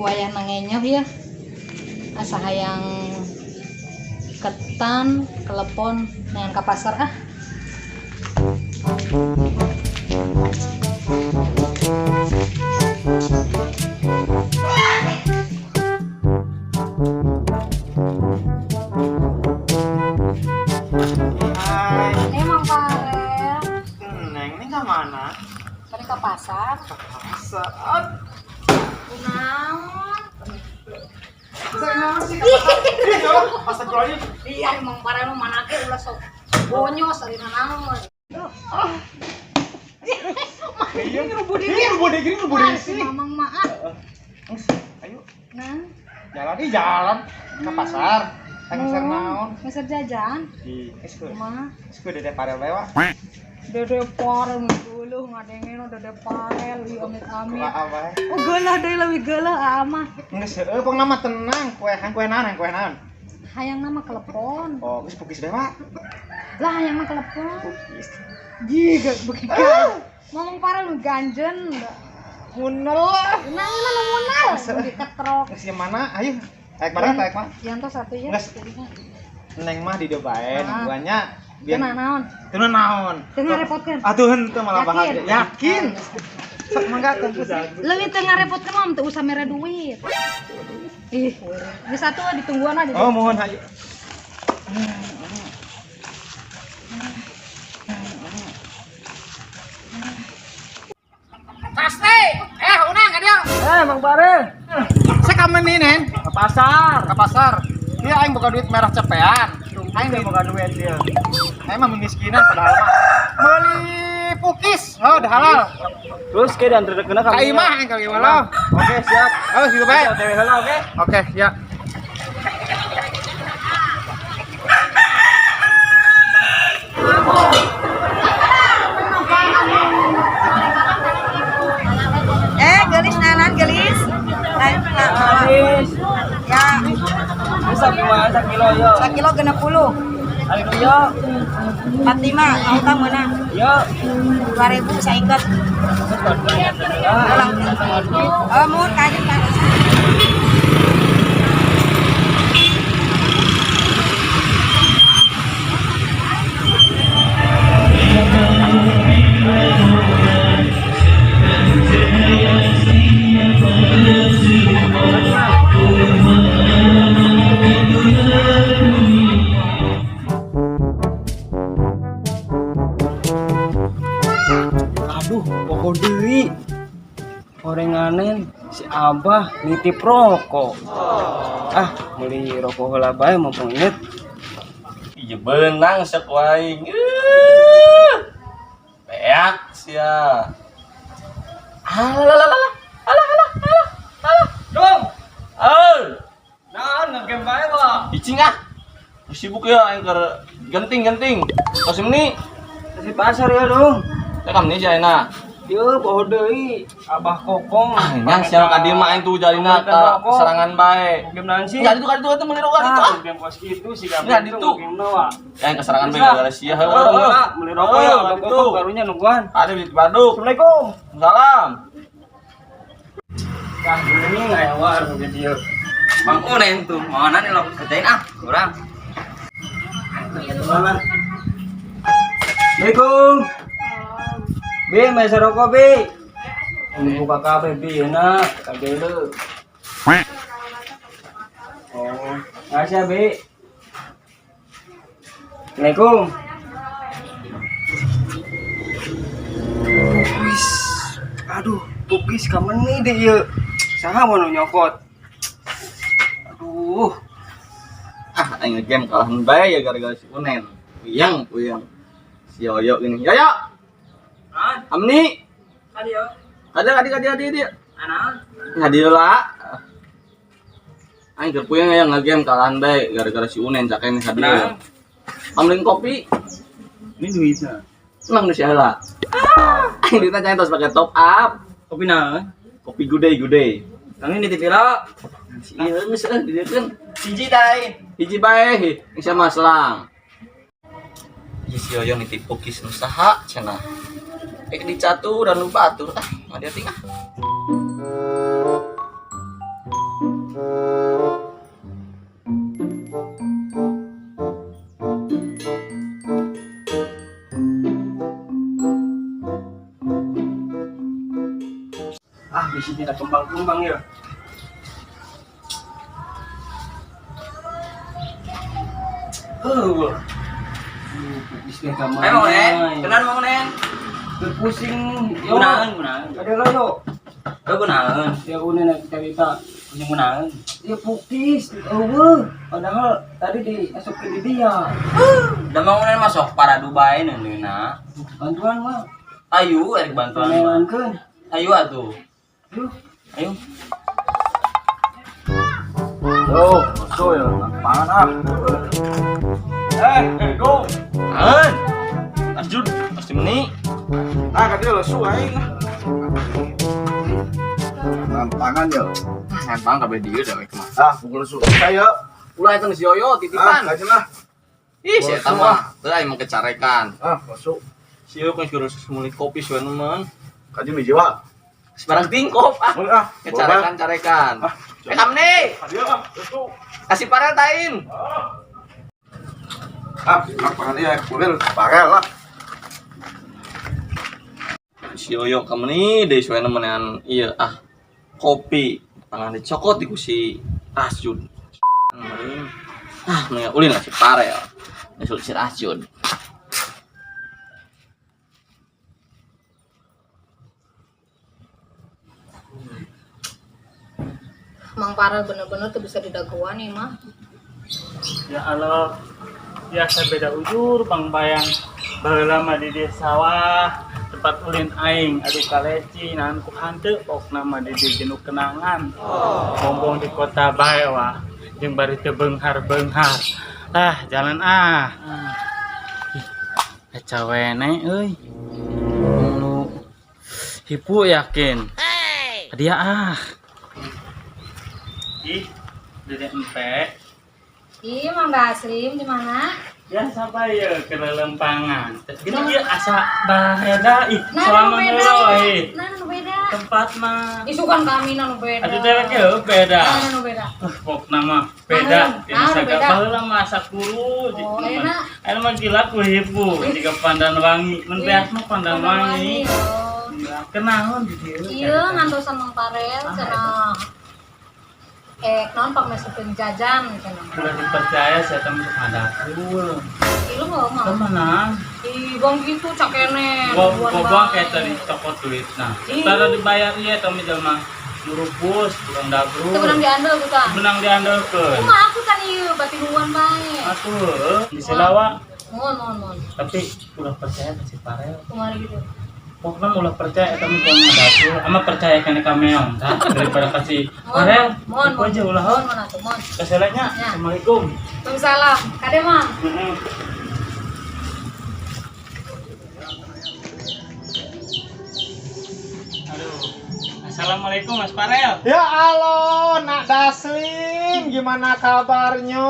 wayah nangenyah ya asa hayang ketan telepon dengan ke pasar Emang Farel Neng, ini ke mana? tadi ke pasar Saat naon Astagfirullahaladzim. iya emang Farel mana ke ulah sok bonyos ari naon Iya, ngerubah sini. mamang maaf Ayo, nah jalan ke pasar. Pasar naon? pasar jajan Di mah dede parel lewat. dede parel dulu ngadengin dede parel ieu amit-amit Apa? oh geuleuh deui leuwih geuleuh mah Geus heueuh pang nama tenang, kue naon? hayang nama telepon Oh, geus pukis dewa. lah hayang mah telepon Pukis. jiga beuki ngomong parel lu ganjen Munel. nah nu munal di ketrok Geus yang mana? Ayo. Taek mah. yang tuh satu ya Nges. Neng mah didobain, Ah. guanya Teu naon teu naon. teu ngarepotkeun Atuh teu malah Yakin? bahagia. Yakin. Sok mangga teh. leuwih teu ngarepotkeun mah teu usah mere duit ih geus satu ditungguan aja Oh, mohon hayu. pasti unang ka dia Mang Bare. Sakamen nih, Nen. Ke pasar. Dia aing boga duit merah cepean. Aing teh boga duit dia. Aing mah miskinan padahal mah. Meuli pukis. Oh, udah halal. Terus ke dan terdekeuna ka Aing mah aing ka walau. Oke, siap. Oh, situ bae. Dewe heula oke. Oke, ya. Gelis nanan gelis. Habis. Ya, Bisa kumaha sakilo yo. sakilo 60. Ari nu yo. 45 mau utang meunang. Yo. 2000 saya ikat. Ulang. Mun kajen kan. Aduh, pokok deui. Orenganen si Abah nitip rokok. Beli rokok heula bae mumpung inget. Iya benang sok waing. Beak sia. Alah. Dong, Naon ngegame bae wa. icing sibuk ya aing keur genting. Kasim ni Di pasar ya dong. tekam ni jaina. Yo, poho deui. Abah kokong. Nya sia ka dieu mah aing tuh jalina ka serangan bae. Game naon sih? Enggak itu teh meuli rokok itu. Game pos kitu sih Enggak, gampang ditu. game nawa. Aing ke serangan bae gara-gara sia heueuh. Beli rokok ya, abah Ditu. kokong karunya nungguan. Ada di Bandung. Assalamualaikum. Salam. Kang ini aya war video. Bang Uneng tuh, mau nih lo kerjain kurang. Assalamualaikum. Bi, mesa rokok bi. Ini buka kafe bi, enak. Kafe dulu. Oh, ngasih bi. Assalamualaikum. Wis, aduh, pukis kamu nih deh ya. Saha mau nyokot. Aduh, Aing game kalahan bae ya gara-gara si Unen. Puyeng. Si Yoyo ini. Yoyo. Amni. adio. Ada. Anak. Hadir lah. Aing keur puyeng ya ngagame kalahan bae gara-gara si Unen cakeng hadir. Amlin kopi. Ini duitnya. Nang nu si heula. Aing ditanya tos pakai top up. Kopi naon? Kopi gudai. Kang ini titip lo. Iya geus di dieu kan. Siji tadi. Hiji bae, insya Allah selang. Si Yoyo nitip pukis nu saha cenah. Di catur dan nu batur ngadieuting di sini ada kembang-kembang ya. Bisnis kamar. Ayo Nen, kenan mau Nen. Pusing. Gunaan. Ada lo yo. Yo gunaan. Ya udah nak cerita. Pusing gunaan. Ya pukis. Padahal tadi dimasukin di dia. Udah mau Nen masuk para Dubai neuna. Bantuan mah. Ayo Erik bantuan. Melankan. Ayo atuh. Ayo. Oh, so ya. Pangan Go. An. Lanjut. Pasti meni. kan dia lesu aing. Pangan ya. Empang kabeh dieu da we kemana. Ah, pukul lesu. Saya Ulah itu si Yoyo titipan. aja lah. Ih, si eta mah teu aya make carekan. Lesu. Si Yoyo kan geus semuli kopi suwe nemen. Kaji mi jiwa. Sebarang tingkop Kecarekan. Kamu nih. Dia lesu. Kasih parel tain. Pangan dia kurir parel lah. Si Yoyo kamu nih deui suwe nemenan ieu kopi. Tangan dicokot di si Asyun. Mending ulin lah si parel. Nyusul si Asyun. Mang Parel bener-bener tuh bisa didaguan nih mah. Ya Allah, biasa beda ujur Bang Bayang. Baheula mah di desa sawah, tempat ulin aing adu kaleci nahan ku hanteu pokna mah di jenuh kenangan. Bombong di kota bae wah, jeung bari teu beunghar-beunghar. Jalan Cawene euy. Nu hipu yakin. Dia Ih, Dedek Empe. Ih, Mang Daslim di mana? Ya siapa ya ke lempangan. Gini dia asa baheda ih Nah, selama beda. dulu Nah, beda. tempat mah. Isukan kami nanu beda. Ada cewek ya beda. Nah, nanu beda. Pok nama beda. Yang Nah, sagak beda. baheula masa kuru. Oh, enak. Aya mah gila ku hipu jika pandan wangi. Mun beas mah pandan wangi. Oh. Kenaon di dieu. Iya, ngantosan Mang Parel cenah. Non pak masukin jajan cenah. Sudah dipercaya saya temen untuk madapul. Ilu mau mau. Temenan. Ih, bang gitu cakene. Gua kayak tadi toko duit nah. Ih. Tara dibayar ieu tong jelema ngurupus kurang dabru. Itu benang diandel bukan? Benang diandalkeun. Cuma aku kan ieu batinuan bae. Atuh di Selawa Mohon. tapi udah percaya ke si Parel. Kemari gitu. Pokoknya ulah percaya eta mah jangan dapur. Ama percaya kan ka meong tah daripada kasih Parel. Mohon. Aku aja ulah Mohon atuh, mohon. Keselanya. Ya. Assalamualaikum. Waalaikumsalam. Kade, Mang. Heeh. Assalamualaikum Mas Parel. Ya Allah, Nak Daslim, gimana kabarnya?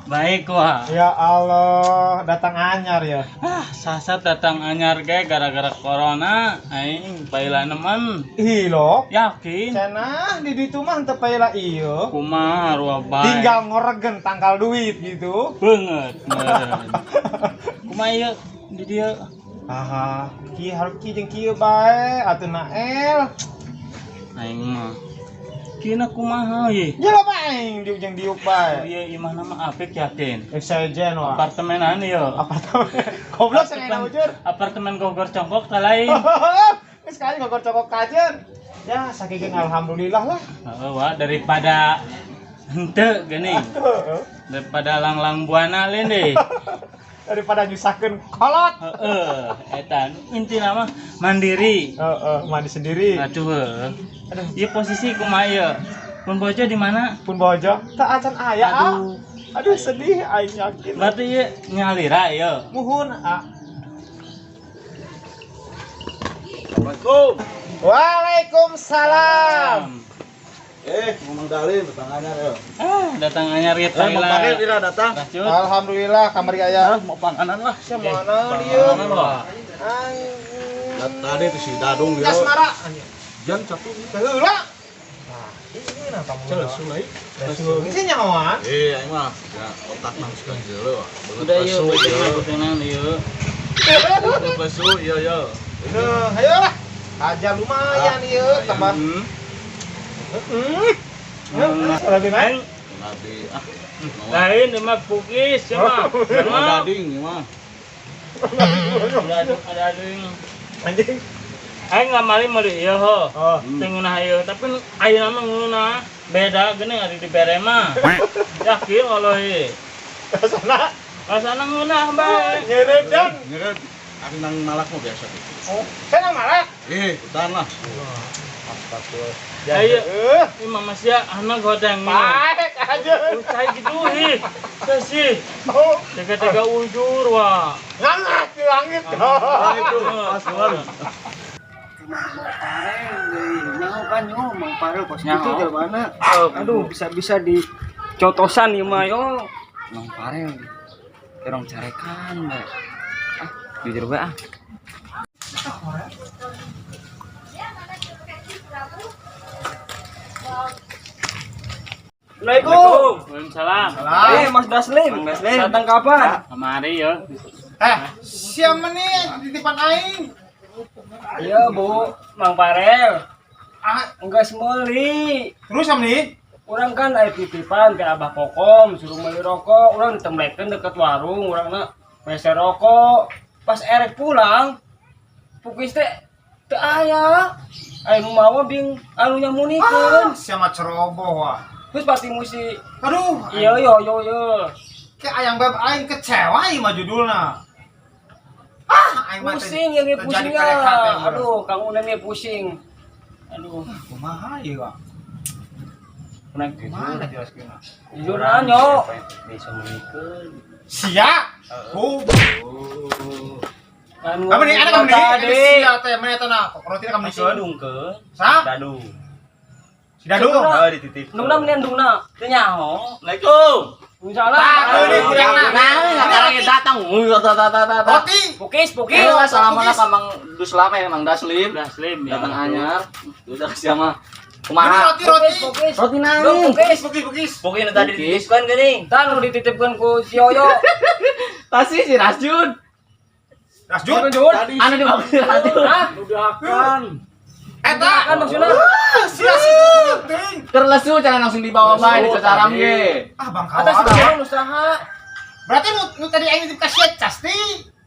Baik wah. Ya Allah, datang anyar ya. Sasat datang anyar ge gara-gara corona aing baila nemen. Ih lo, Yakin. cenah di ditu mah teu paela ieu. Kumaha rua bae. Tinggal ngoregen tanggal duit gitu. Beungeut. Kumaha ieu di dieu? Aha, ki jeung kieu bae atuh Nael. Aing mah kina kumaha ye? Ya lo aing diuk jeung diuk bae. Ieu imahna mah apik yakin. Sejen wah. Apartemenan ieu. Apartemen. Goblok cenah ujur. Apartemen Gogor Congkok teh lain. Geus kali gogor cokok kajen. Ya sakigeung alhamdulillah lah. Heeh wah daripada henteu geuning. Daripada lang-lang buana lain deh. Daripada nyusahkeun kolot. Heeh, eta intina mah mandiri. Mandi sendiri. Atuh heuh. Aduh, ieu posisi kumaha ieu? Pun bojo di mana? Pun bojo teu acan aya. Aduh. Aduh sedih aing yakin. Berarti ieu nyalira ieu. Muhun Assalamualaikum. Waalaikumsalam. Ngomong dalin datang anyar ya. Datang anyar ieu Mau panggil tidak datang. Racun. Alhamdulillah kamari aya. Mau panganan lah. Sia mana dieu? Tadi tuh si Dadung dia. Asmara. Jan satu. Heula. Nah, ini nah kamu. Celes sulai. Geus nyahoan? Aing mah ya otak nang suka jeuleu. Udah ieu beuteungna beuteungna ieu. Besu iya. Ayo lah. Aja lumayan ieu tambah Lebih baik. Nabi ah. Lain di mah pukis ya mah. Mah. Gading mah. Ada ading. Anjing. Aing ngamali mah di ieu ho. Oh. Teu ngeunah ieu, tapi ayeuna mah ngeunah. Beda geuning adi di bere mah. Yakin kalau ieu. Sana. Rasana ngeunah bae. Nyeret dan. Nyeret. Aku nang malak mah biasa. Oh, saya marah. Udan lah. Ayo. Ini mama sia anak godeng nih. Baik aja. Cai gitu hi. Sih. Oh, Tega-tega ujur wah. ngangat di langit. Itu pasuan. Nyaho kan yo Mang Parel pas Nyaho. gitu dari mana? Oh, Aduh, bisa-bisa dicotosan ieu mah yo. Mang Parel. Terong carekan, Mbak. Ah, jujur bae ah. Assalamualaikum. Waalaikumsalam. Mas Daslim. Datang kapan? Kemari ya. Siapa nih titipan aing? Iya, Bu. Mang Parel. Ah, Enggak semeli. terus sama nih? Orang kan aya titipan ke Abah Kokom suruh meuli rokok, urang ditemblekeun deket warung, urangna mese rokok. Pas erek pulang, pukis teh teu aya. Anu mawa bing anu nyamunikeun. Siapa ceroboh wah. Terus pati musi. Aduh, Iya yo yo yo. kayak ayang beb aing kecewa ieu mah judulna. Aing mah Pusing ya ge pusing ya. Aduh, Kang Unen ge pusing. Aduh, kumaha ieu ah? kunaon Kumaha jelaskeun? jujur nyo. Bisa menikeun. Sia. Oh. Anu Kamu nih, ada kamu nih? tadi. Sia teh mana eta na? Roti kamu nih. Dungkeun. Sa? Dadu. Si Dadu. Saudara. Dititip. Nungna menen dungna. Teu nyaho. Assalamualaikum. Salah. Ini kurang Datang. Roti. Pukis. Assalamualaikum ka Mang Duslam Mang Daslim. Daslim ya. Datang anyar. Udah siapa? Ini Kumaha? roti. Roti nang. Bukis. Pokoknya tadi Pukis. dititipkan geuning. Tan udah dititipkan ku si Yoyo. Tasi si Rasjun. Rasjun. Anu dibawa si Rasjun. Hah? Udahakan. Eta. Kan maksudnya Sia si penting. Terlesu jangan langsung dibawa bae di Cacaram ge. Ah Bang atas Kawan. sebenarnya usaha. Berarti nu tadi aing titip ka sia Casti.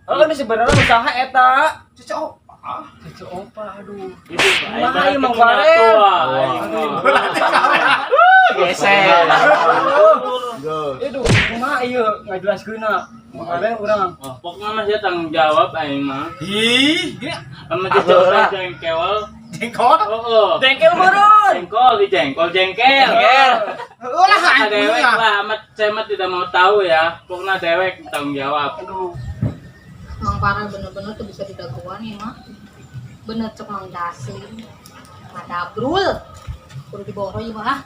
Oh, ini sebenarnya usaha eta. Cocok. Cucu opa, aduh. Itu Kumaha ieu Mang Parel? Geser. Aduh, kumaha ieu ngajelaskeunna? Mang Parel urang. Pokoknya mah dia tanggung jawab aing mah. Ih, gini Sama dicoba jengkel. jengkol. Oh. Jengkel meureun. Jengkol di jengkel. Ulah aing Dewek punya. lah, amat saya mah tidak mau tahu ya. Pokoknya dewek tanggung jawab. Aduh. Mang Parel bener-bener tuh bisa didaguan ya mah. Bener cek Mang Daslim. Ada brul. Kudu diboro ieu mah.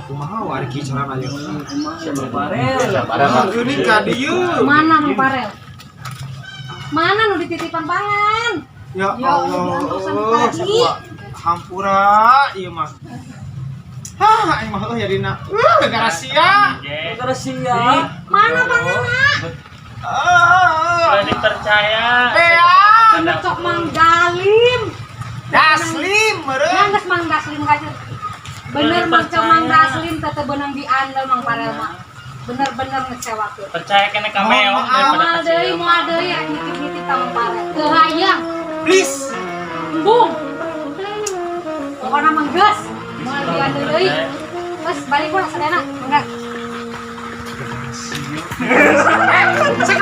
Kumaha wari kicoran aja. Mang Parel. Ini ka dieu. Mana Mang Parel? Mana nu dititipan pangan? Ya Ya Allah, diantar sama Allah. tadi. Hampura ieu mah. Hah, aing mah ya dina. Negara sia. Terus sia. Mana panganna? Sudah dipercaya. Bean. Cok Mang Dalim. Daslim meureun. Ya geus Mang Daslim kaje. Bener Mang Cok Mang Daslim tetep beunang diandel Mang Parel mah. Bener-bener ngecewakeun. Percaya kena cameo Moal deui rek nitip-nitip ka Mang Parel. Teu hayang. Please. Embung. Pokona mah geus. Moal diandel deui. Terus balik we sadana. Enggak. Cek